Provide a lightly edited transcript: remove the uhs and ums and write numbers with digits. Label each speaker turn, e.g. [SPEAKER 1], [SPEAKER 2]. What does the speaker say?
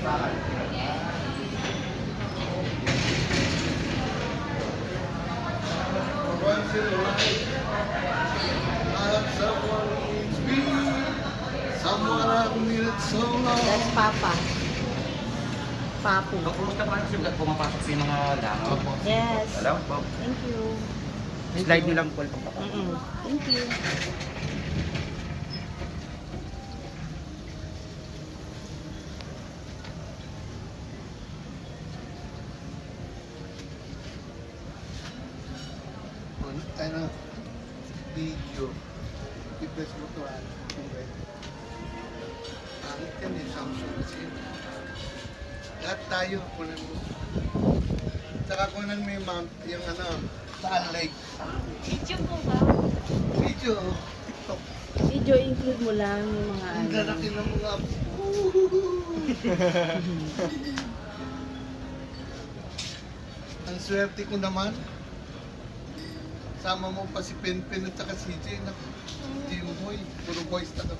[SPEAKER 1] Once in a life, I have someone who needs me. Someone I've needed so long.
[SPEAKER 2] That's Papa. Papu.
[SPEAKER 3] Kumusta pa yung pumapasok sa mga langaw?
[SPEAKER 2] Yes.
[SPEAKER 3] Hello, Bob.
[SPEAKER 2] Thank you.
[SPEAKER 3] Slide nyo lang po yung pagpapasok.
[SPEAKER 2] Thank you.
[SPEAKER 1] Ano, video. I-press mo to, Pangit yan eh, Samsung kasi. Lahat tayo, kunan mo. Saka kunan mo yung mount, yung ano, Taal Lake.
[SPEAKER 2] Video po ba?
[SPEAKER 1] Video, TikTok.
[SPEAKER 2] Video include mo lang yung mga
[SPEAKER 1] Ang lalaki ng mga... Ang swerte ko naman. Sama mo pa si Penpen at saka si CJ na Jimboy. Puro boys na